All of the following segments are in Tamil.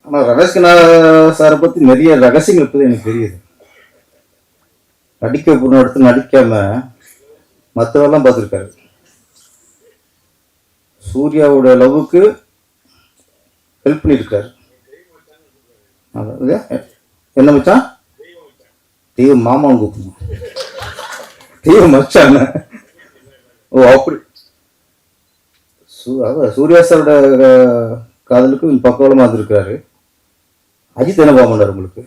ஆனால் ரமேஷ்கண்ணா சாரை பற்றி நிறைய ரகசியங்கள் இப்போது எனக்கு தெரியுது. நடிக்க போன இடத்துல நடிக்காம மற்றவெல்லாம் பார்த்துருக்காரு. சூர்யாவோட லவ்வுக்கு ஹெல்ப் பண்ணியிருக்காரு. என்ன மச்சான்? தெய்வ மாமாவும் கூப்பிடணும். தெய்வ மச்சான். ஓ அப்படி. சூர்யா சாரோட காதலுக்கு பக்கவலமாக இருந்திருக்காரு. அஜித் என்ன பாமண்டார் உங்களுக்கு?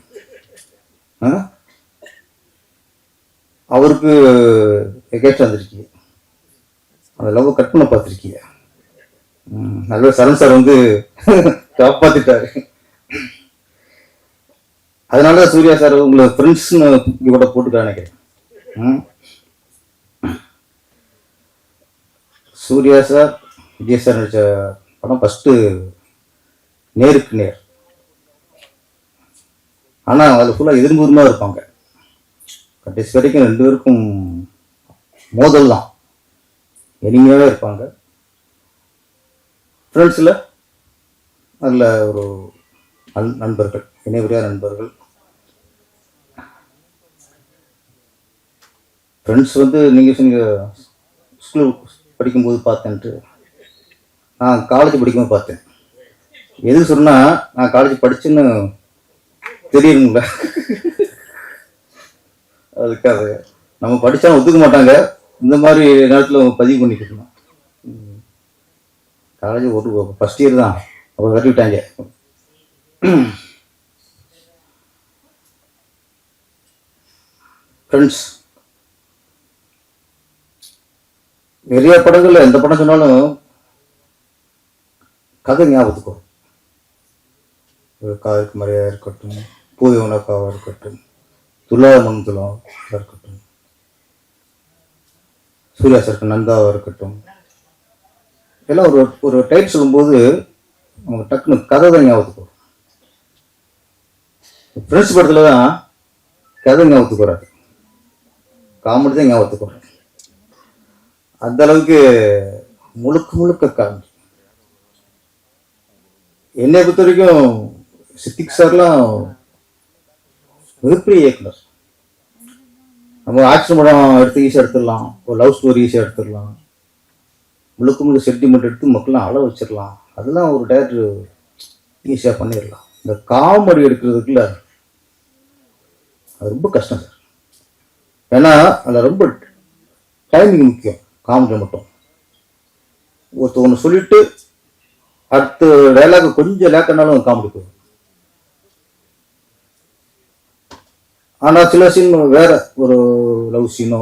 அவருக்கு எகேஸ்ட் வந்துருக்கீங்க. அந்த லவ் கட் பண்ண பார்த்துருக்கீங்க. நல்ல சரண் சார் வந்து காப்பாத்திட்டாரு. அதனால சூர்யா சார் உங்களை ஃப்ரெண்ட்ஸ்னு கூட போட்டுக்க நினைக்கிறேன். சூர்யா சார் விஜய் சார் நடித்த படம் ஃபஸ்ட்டு நேருக்கு நேர். ஆனால் அதில் ஃபுல்லாக எதிர்முகமாக இருப்பாங்க. கடைசி வரைக்கும் ரெண்டு பேருக்கும் மோதல் தான், எளிமையாகவே இருப்பாங்க. ஃப்ரெண்ட்ஸில் அதில் ஒரு நண்பர்கள், இணைவரியா நண்பர்கள். ஃப்ரெண்ட்ஸ் வந்து நீங்கள் சொன்னீங்க ஸ்கூல் படிக்கும்போது பார்த்தேன்ட்டு. நான் காலேஜ் படிக்கும்போது பார்த்தேன். எதுக்கு சொன்னால் நான் காலேஜ் படிச்சுன்னு தெரியுங்கள. அதுக்காக நம்ம படித்தா ஒத்துக்க மாட்டாங்க. இந்த மாதிரி நேரத்தில் பதிவு பண்ணிக்கலாம். காலேஜ் ஒரு ஃபஸ்ட் இயர் தான், அப்போ விரட்டி விட்டாங்க. ஃப்ரெண்ட்ஸ் நிறைய படங்கள்ல எந்த படம் சொன்னாலும் கதை ஞாபகத்துக்கும். காதலுக்கு மரியாதை இருக்கட்டும், பூவை உனக்காக இருக்கட்டும், துலாத மனத்துலாம் இருக்கட்டும், சூர்யா சருக்கு நந்தாவாக இருக்கட்டும், எல்லாம் ஒரு ஒரு டைப் சொல்லும்போது அவங்க டக்குன்னு கதை தான் ஞாபகத்துக்கு வரும். ஃப்ரெண்ட்ஸ் படத்தில் தான் கதை ஞாபகத்துக்கு வராது, காமெடி தான் ஞாபகத்துக்கு வரும். அந்த அளவுக்கு முழுக்க முழுக்க காமெடி. என்னை பொறுத்த வரைக்கும் சித்திக் சார்லாம் மிகப்பெரிய இயக்குனர். நம்ம ஆக்ஷன் படம் எடுத்து ஈஸியாக எடுத்துடலாம், ஒரு லவ் ஸ்டோரி ஈஸியாக எடுத்துடலாம், முழுக்க முழுக்க சென்டிமெண்ட் எடுத்து மக்கள்லாம் அளவு வச்சிடலாம். அதெல்லாம் ஒரு டேரக்டர் ஈஸியாக பண்ணிடலாம். இந்த காமெடி எடுக்கிறதுக்குள்ள அது ரொம்ப கஷ்டம் சார். ஏன்னா அதில் ரொம்ப டைமிங் முக்கியம். காமெடி மட்டும் ஒன்று சொல்லிட்டு அடுத்த டைலாக் கொஞ்சம் லேக்கனாலும் காமெடி போகும். ஆனால் சில சீன் வேற, ஒரு லவ் சீனோ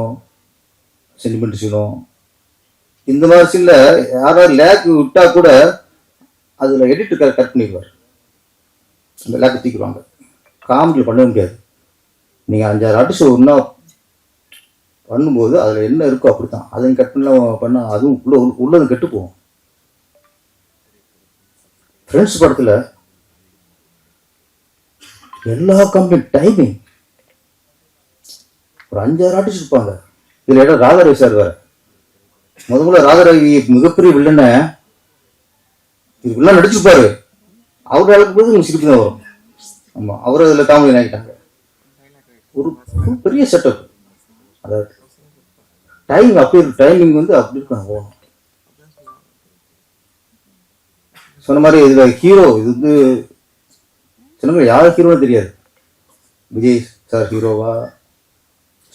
சென்டிமெண்ட் சீனோ, இந்த மாதிரி சீன்ல யாராவது லேக் விட்டா கூட அதில் எடிட் கட் பண்ணிடுவார். அந்த லேக் தூக்கிடுவாங்க. காமெடி பண்ண முடியாது. நீங்கள் 5-6 ஆர்டிஸ்ட் ஒன்றா பண்ணும்போது அதில் என்ன இருக்கோ அப்படித்தான். அதையும் கட் பண்ணால் அதுவும் உள்ளதும் கெட்டு போகும். ஃப்ரெண்ட்ஸ் படத்தில் எல்லா கம்பெனி டைமிங் ஒரு 5-6 ஆர்டிஸ்ட் இருப்பாங்க. இதில் இடம் ராதாரவி சார் வேற. முதல்ல ராதாரவி மிகப்பெரிய வில்லனை இது வில்லன் நடிச்சுப்பாரு. அவர் அளவுக்கு போது உங்களுக்கு சிரிப்பு தான் வரும். ஆமாம், அவரை அதில் காமெடி ஆகிட்டாங்க. ஒரு பெரிய செட்டப். அதாவது டைமிங் அப்படி இருக்கு. டைமிங் வந்து அப்படி இருக்காங்க. சொன்ன மாதிரி இதில் ஹீரோ, இது வந்து சின்ன யார் ஹீரோன்னு தெரியாது. விஜய் சார் ஹீரோவா,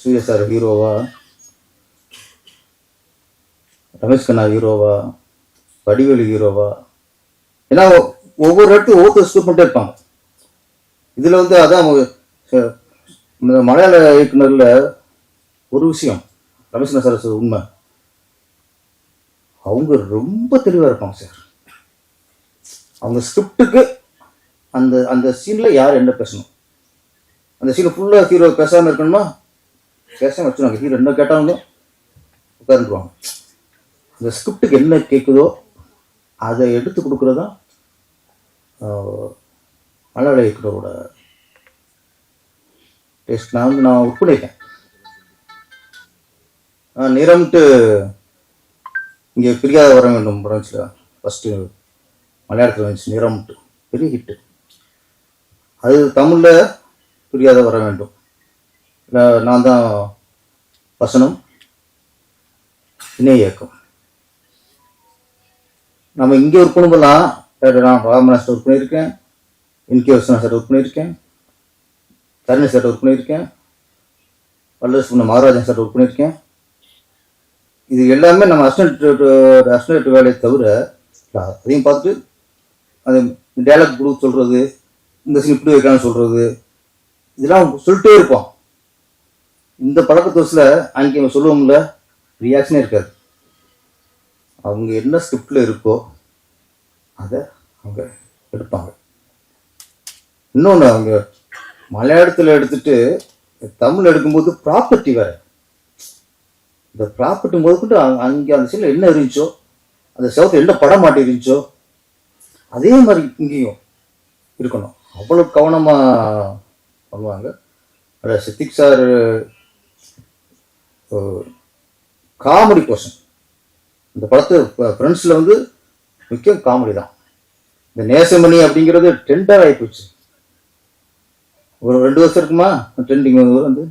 சூர்யா சார் ஹீரோவா, ரமேஷ் கண்ணா ஹீரோவா, வடிவேலு ஹீரோவா, ஏன்னா ஒவ்வொரு இடத்துக்கும் ஒவ்வொருத்தர் ஸ்கூப் பண்ணிட்டே இருப்பாங்க. இதில் வந்து அதான் இந்த மலையாள இயக்குனரில் ஒரு விஷயம் ரமேஷ் கண்ணா சார் உண்மை, அவங்க ரொம்ப தெளிவாக இருப்பாங்க சார். அவங்க ஸ்கிரிப்டுக்கு அந்த அந்த சீனில் யார் என்ன பேசணும், அந்த சீனை ஃபுல்லாக ஹீரோ பேசாமல் இருக்கணுமா, பேசாமல் வச்சுருவாங்க. ஹீரோ என்ன கேட்டாங்க உட்காந்துருவாங்க. அந்த ஸ்கிரிப்டுக்கு என்ன கேட்குதோ அதை எடுத்து கொடுக்குறது தான் மலையாள இயக்குனரோட டேஸ்ட். நான் ஒர்க் பண்ணியிருக்கேன். நிறம்ட்டு இங்கே பிரியாத வர வேண்டும் படம் ஃபஸ்ட்டு மலையாளத்தில் வந்துச்சு. நிறம்ட்டு பெரிய ஹிட்டு. அது தமிழில் புரியாத வர வேண்டும். நான் தான் வசனம், இணை இயக்கம். நம்ம இங்கே ஒர்க் பண்ணும்போதெல்லாம் நான் ராமநாஸ்டர் ஒர்க் பண்ணியிருக்கேன், என்கே வசனா சார் ஒர்க் பண்ணியிருக்கேன், தரணி சார் ஒர்க் பண்ணியிருக்கேன், வல்லரசு பண்ண மகாராஜன் சார் ஒர்க் பண்ணியிருக்கேன். இது எல்லாமே நம்ம அசிஸ்டன்ட் வேலையை தவிர அதையும் பார்த்துட்டு அந்த டைலாக் கொடுக்க சொல்கிறது, இந்த சீன் இப்படி வைக்கலாம்னு சொல்கிறது, இதெல்லாம் சொல்லிட்டே இருப்போம். இந்த பழக்கத்தோசில் அங்கே சொல்லுவோம்ல, ரியாக்ஷனே இருக்காது. அவங்க என்ன ஸ்கிரிப்டில் இருக்கோ அதை அவங்க எடுப்பாங்க. இன்னொன்று, அவங்க மலையாளத்தில் எடுத்துட்டு தமிழ் எடுக்கும்போது ப்ராப்பர்ட்டி வேறு. இந்த ப்ராப்பர்ட்டி முதற்கொண்டு அங்கே அந்த சீனில் என்ன இருந்துச்சோ, அந்த செவத்தில் என்ன படம் மாட்டி இருந்துச்சோ, அதே மாதிரி இங்கேயும் இருக்கணும். அவ்வளோ கவனமாக பண்ணுவாங்க. அதில் சித்திக் சார் காமெடி பர்சன். இந்த படத்து ஃப்ரெண்ட்ஸில் வந்து முக்கியம் காமெடி தான். இந்த நேசமணி அப்படிங்கிறது டெண்டர் ஆகிப்போச்சு. ஒரு 2 வருஷம் இருக்குமா ட்ரெண்டிங் வந்து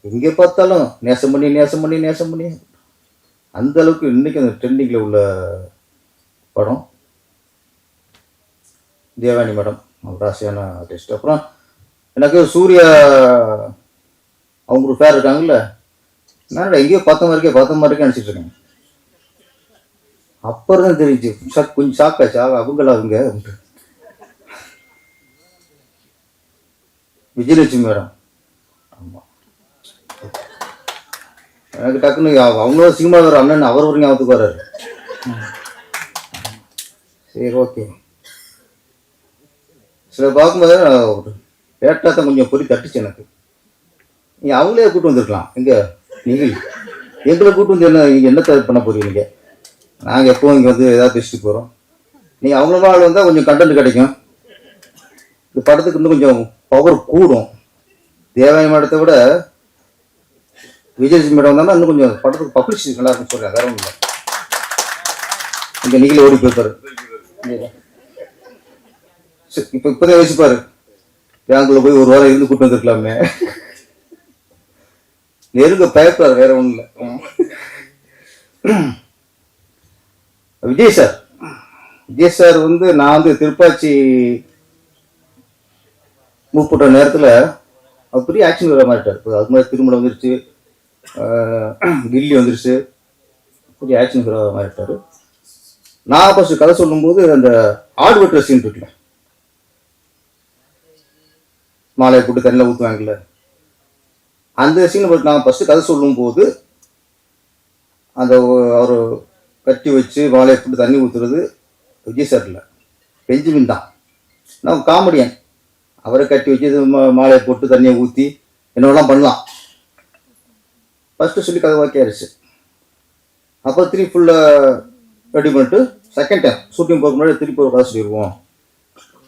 எங்கே பார்த்தாலும் நேசமணி நேசமணி நேசமணி. அந்த அளவுக்கு இன்னைக்கு அந்த ட்ரெண்டிங்கில் உள்ள படம். தேவானி மேடம் ராசியான ஆர்டிஸ்ட். அப்புறம் எனக்கு சூர்யா அவங்க ஒரு பேர் இருக்காங்கல்ல, நான் எங்கேயோ பார்த்த மாதிரி நினச்சிட்டு இருக்கேன். அப்புறம் தான் தெரிஞ்சு கொஞ்சம் ஷாக்காச்சு, அவங்களா அவங்க விஜயலட்சுமி மேடம். ஆமாம், எனக்கு டக்குன்னு அவங்களும் சினிமா வர அண்ணன் அவர் ஒரு ஞாபகத்துக்கு வர்றாரு. சரி, ஓகே. சில பார்க்கும்போது லேட்டாக தான் கொஞ்சம் பொறி தட்டுச்சு எனக்கு. நீங்கள் அவங்களே கூப்பிட்டு வந்துருக்கலாம். எங்கே நீங்கள் எங்களை கூப்பிட்டு வந்து என்ன பண்ண போறீங்க நீங்கள்? நாங்கள் எப்போவும் இங்கே வந்து ஏதாவது பேசிட்டு போகிறோம். நீங்கள் அவங்கள ஆள் வந்தால் கொஞ்சம் கண்டென்ட் கிடைக்கும். இந்த படத்துக்கு இன்னும் கொஞ்சம் பவர் கூடும். தேவானி மேடத்தை விட விஜயலட்சுமி மேடம் வந்தாலும் இன்னும் கொஞ்சம் படத்துக்கு பப்ளிசிட்டி நல்லா இருக்குன்னு சொல்கிறேன். வேற ஒன்றும் இல்லை. இங்கே நீங்களே ஓடி போயிருப்பாரு. இப்போதான் யோசிப்பாரு, பேங்க்ல போய் ஒரு வாரம் இருந்து கூட்டு வந்துருக்கலாமே. நெருங்க பயப்பாரு, வேற ஒன்றும் இல்லை. விஜய் சார் வந்து நான் வந்து திருப்பாச்சி மூவ் போட்ட நேரத்தில் அவர் பெரிய ஆக்ஷன் வர மாட்டார். அது மாதிரி திருமணம் வந்துருச்சு, கில்லி வந்துருச்சு, பெரிய ஆக்ஷன் வர மாட்டார். நான் ஃபர்ஸ்ட் கதை சொல்லும்போது அந்த ஆடு வெட்டுற சீன் இருக்குல்ல, மாலையை போட்டு தண்ணியில் ஊற்றுவாங்கல்ல, அந்த சீனை பற்றி நான் ஃபஸ்ட்டு கதை சொல்லும்போது அந்த அவர் கட்டி வச்சு மாலையை போட்டு தண்ணி ஊற்றுறது விஜய் சார் இல்லை, பெஞ்சமின் தான். நான் காமெடியன். அவரை கட்டி வச்சு மாலையை போட்டு தண்ணியை ஊற்றி என்னெல்லாம் பண்ணலாம் ஃபஸ்ட்டு சொல்லி கதை ஓகே ஆயிடுச்சு. அப்போ திருப்பி ஃபுல்லாக ரெடி பண்ணிட்டு செகண்ட் டைம் ஷூட்டிங் போக முன்னாடி திருப்பி ஒரு கதை சொல்லிடுவோம்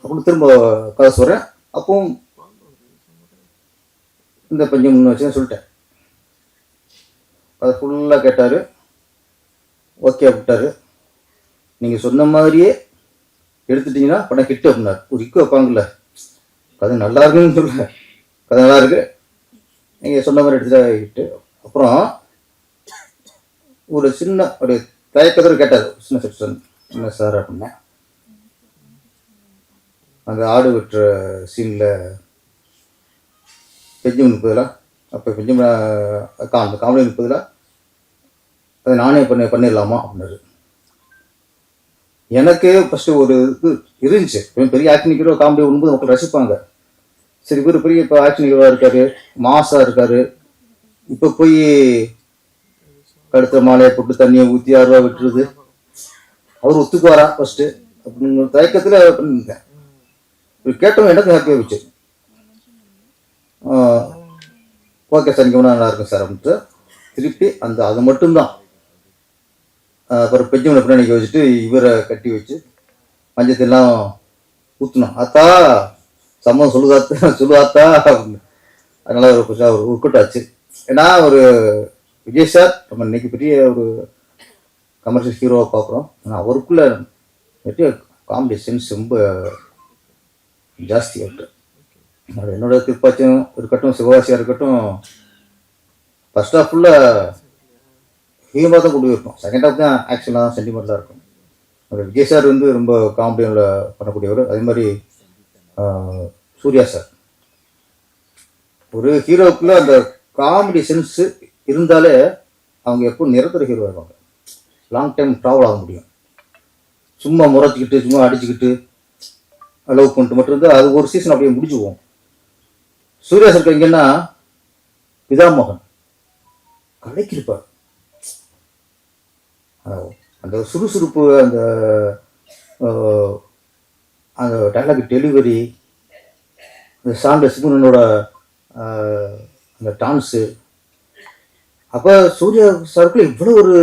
அப்படின்னு திரும்ப கதை சொல்கிறேன். அப்பவும் இந்த பஞ்சம் முன்ன வச்சு சொல்லிட்டேன். அதை ஃபுல்லாக கேட்டார், ஓகே அப்படிட்டாரு. நீங்கள் சொன்ன மாதிரியே எடுத்துட்டிங்கன்னா படம் ஹிட் அப்படின்னார். ஒரு இக்கு வைப்பாங்கல்ல, கதை நல்லா இருக்குன்னு சொல்ல, கதை நல்லா இருக்கு, நீங்கள் சொன்ன மாதிரி எடுத்துட்டா ஹிட்டு. அப்புறம் ஒரு சின்ன ஒரு தயக்கத்தோடு கேட்டார், சின்ன செக்ஷன் என்ன சார் அப்படின்னா, அந்த ஆடு வெட்டுற சீனில் பெஞ்சமின் பதிலாக, அப்போ பெஞ்சமின் காமெடி பதிலாக அதை நானே பண்ணிடலாமா அப்படின்னாரு. எனக்கு ஃபஸ்ட்டு ஒரு இது இருந்துச்சு, பெரிய ஆக்ஷன் ஹீரோ காமெடி ஒன்பது மக்கள் ரசிப்பாங்க. சரி, இவர் பெரிய இப்போ ஆக்ஷன் ஹீரோவாக இருக்காரு, மாசாக இருக்காரு, இப்போ போய் கடுத்த மாலையை போட்டு தண்ணியை ஊற்றி 6 ரூபா விட்டுருது, அவர் ஒத்துக்குவாரா ஃபஸ்ட்டு அப்படின்னு தயக்கத்தில் பண்ணியிருந்தேன். இவர் கேட்டவங்க எனக்கு ஹாப்பியாக போச்சு. ஓகே சார், இங்கே நல்லா இருக்கும் சார் அப்படின்ட்டு திருப்பி அது மட்டும்தான். அப்புறம் பெஞ்சமினை பின்னாடி வச்சுட்டு இவரை கட்டி வச்சு மஞ்சத்தெல்லாம் ஊற்றணும். ஆத்தா சம்மதம் சொல்லுதாத்தா அப்படின்னு. அதனால ஒரு கொஞ்சம் ஒரு உட்கட்டாச்சு. ஏன்னா ஒரு விஜய் சார் நம்ம இன்னைக்கு பெரிய ஒரு கமர்ஷியல் ஹீரோவை பார்க்குறோம். ஆனால் அவருக்குள்ள நிறைய காமெடி சென்ஸ் ரொம்ப ஜாஸ்தி இருக்கு. அது என்னோட திருப்பாச்சியம் இருக்கட்டும், சிவகாசியாக இருக்கட்டும், ஃபர்ஸ்ட் ஹாஃப் ஃபுல்லாக ஹியூமராக தான் கொண்டு போயிருக்கும். செகண்ட் ஹாஃப் தான் ஆக்ஷனாக சென்டிமெண்ட்டாக இருக்கும். அது விஜய் சார் வந்து ரொம்ப காமெடியில் பண்ணக்கூடியவர். அதே மாதிரி சூர்யா சார், ஒரு ஹீரோவுக்குள்ள அந்த காமெடி சென்ஸ் இருந்தாலே அவங்க எப்போ நிரந்தர ஹீரோ ஆவாங்க, லாங் டைம் ட்ராவல் ஆக முடியும். சும்மா முறைச்சிக்கிட்டு சும்மா அடிச்சுக்கிட்டு லவ் பண்ணிட்டு மட்டும் இருந்தால் அது ஒரு சீசன் அப்படியே முடிச்சுக்குவோம். சூர்யா சார் எங்கன்னா பிதாமகன் கலைக்கிருப்பார். அந்த சுறுசுறுப்பு, அந்த அந்த டைலாக் டெலிவரி, அந்த சாண்ட சிவனோட அந்த டான்ஸு, அப்போ சூர்யா சாருக்கு இவ்வளோ ஒரு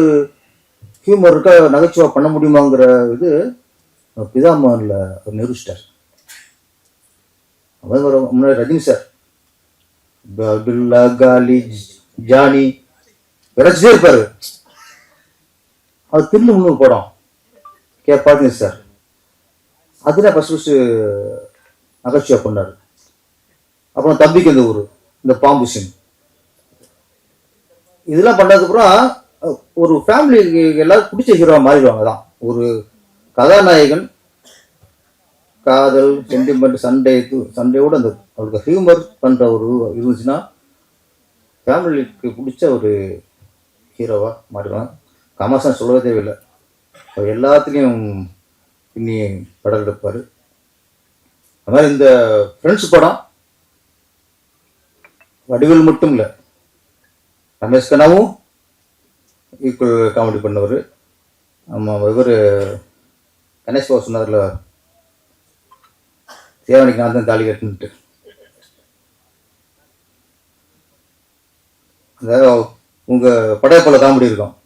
ஹியூமர் இருக்கா, நகைச்சுவா பண்ண முடியுமாங்கிற இது பிதாமகனில் நிரூபிச்சிட்டார். முன்னாடி ரஜினி சார் அப்துல்லா, காலி, ஜானி விரைச்சிட்டே இருப்பாரு. அது தில்லு முன்னூறு படம் பாத்தீங்க சார், அதுல ஃபர்ஸ்ட் நகைச்சுவா பண்ணாரு. அப்புறம் தம்பிக்கு இந்த ஊர், இந்த பாம்பு சிங், இதெல்லாம் பண்ணதுக்கப்புறம் ஒரு ஃபேமிலி எல்லாரும் பிடிச்ச ஹீரோவா மாறிடுவாங்க. தான் ஒரு கதாநாயகன் காதல், சென்டிமெண்ட், சண்டையோடு அந்த அவருக்கு ஹியூமர் பண்ணுற ஒரு இருந்துச்சுன்னா ஃபேமிலிக்கு பிடிச்ச ஒரு ஹீரோவாக மாறிடுவாங்க. கமல்ஹாசன் சொல்லவே தேவையில்லை, அவர் எல்லாத்துலேயும் இன்னி படம் எடுப்பார். அது மாதிரி இந்த ஃப்ரெண்ட்ஸ் படம் வடிவேல் மட்டும் இல்லை, ரமேஷ் கண்ணாவும் ஈக்குவல் காமெடி பண்ணவர். ஆமாம், இவர் கணேஷ் பாபு சொன்னார்ல, தேவனுக்கு நான் தான் தாலி கட்டுன்ட்டு. அதாவது உங்கள் படையப்போல காமெடி இருக்கும்.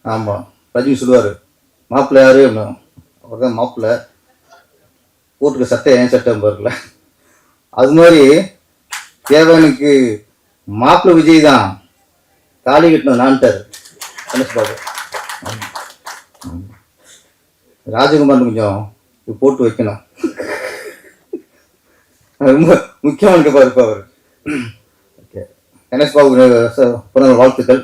ஆமாம், ரஜினி சொல்லுவார், மாப்பிள்ளை யாரு, அவர் தான் மாப்பிள்ளை, போட்டுக்க சட்டை ஏன் சட்டை பாருல. அது மாதிரி தேவனுக்கு மாப்பிள்ளை விஜய் தான் தாலி கட்டணும் நான்ட்டார் கணேஷ் பாபு. ராஜகுமார் கொஞ்சம் போட்டு வைக்கணும், ரொம்ப முக்கியமான இருப்பார் அவர். ஓகே, கணேஷ் பாபு பிறந்த வாழ்த்துக்கள்.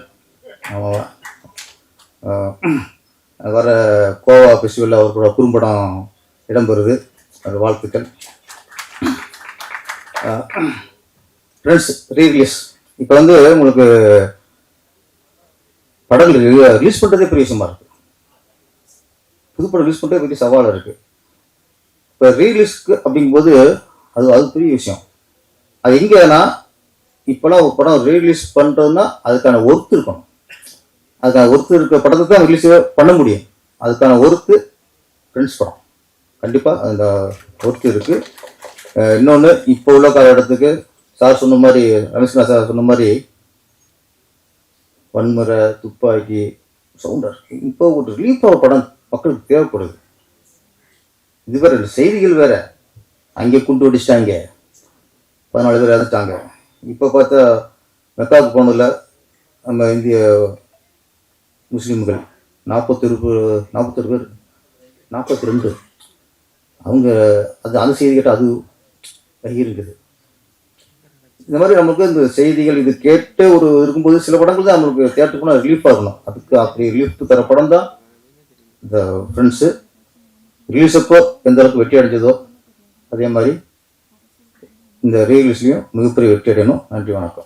வர கோவா ஃபெஸ்டிவலில் அவரோட குறும்படம் இடம்பெறுது, அது வாழ்த்துக்கள். ஃப்ரெண்ட்ஸ் ரீரிலீஸ், இப்போ வந்து உங்களுக்கு படங்கள் ரிலீஸ் பண்ணுறதே பெரிய விஷயமா இருக்குது. புதுப்படம் ரிலீஸ் பண்ணுறதே பெரிய சவாலாக இருக்குது. இப்போ ரீரிலீஸ்க்கு அப்படிங்கும்போது அது பெரிய விஷயம். அது எங்கேனா, இப்போலாம் ஒரு படம் ரீரிலீஸ் பண்ணுறதுன்னா அதுக்கான ஒர்த்து இருக்கணும். அதுக்கான ஒர்த்து இருக்க படத்தை தான் ரிலீஸ் பண்ண முடியும். அதுக்கான ஒர்த்து ஃப்ரெண்ட்ஸ் படம் கண்டிப்பாக அந்த ஒர்த்து இருக்குது. இன்னொன்று, இப்போ உள்ள காலகட்டத்துக்கு சார் சொன்ன மாதிரி, ரமேஷ்குமார் சார் சொன்ன மாதிரி, வன்முறை, துப்பாக்கி, சவுண்டர், இப்போ ஒரு ரிலீஃப் ஆக படம் மக்களுக்கு தேவைப்படுது. இது வேற செய்திகள் வேற, அங்கே குண்டு அடிச்சிட்டாங்க, 14 பேர் இறந்துட்டாங்க. இப்போ பார்த்தா மெக்காவுக்கு போனதில் நம்ம இந்திய முஸ்லீம்கள் 42 பேர், 42, அவங்க அந்த செய்தி கேட்டால் அது இருக்குது. இந்த மாதிரி நம்மளுக்கு இந்த செய்திகள் இது கேட்டு ஒரு இருக்கும்போது சில படங்கள் தான் நம்மளுக்கு தேட்டருக்குன்னா ரிலீஃப் ஆகணும். அதுக்கு அப்படி ரிலீஃப் தர படம் தான் இந்த ஃப்ரெண்ட்ஸு. ரிலீஸ் அப்போ எந்த அளவுக்கு வெற்றி அடைஞ்சதோ அதே மாதிரி இந்த ரீரிலீஸ்லையும் மிகப்பெரிய வெற்றி அடையணும். நன்றி, வணக்கம்.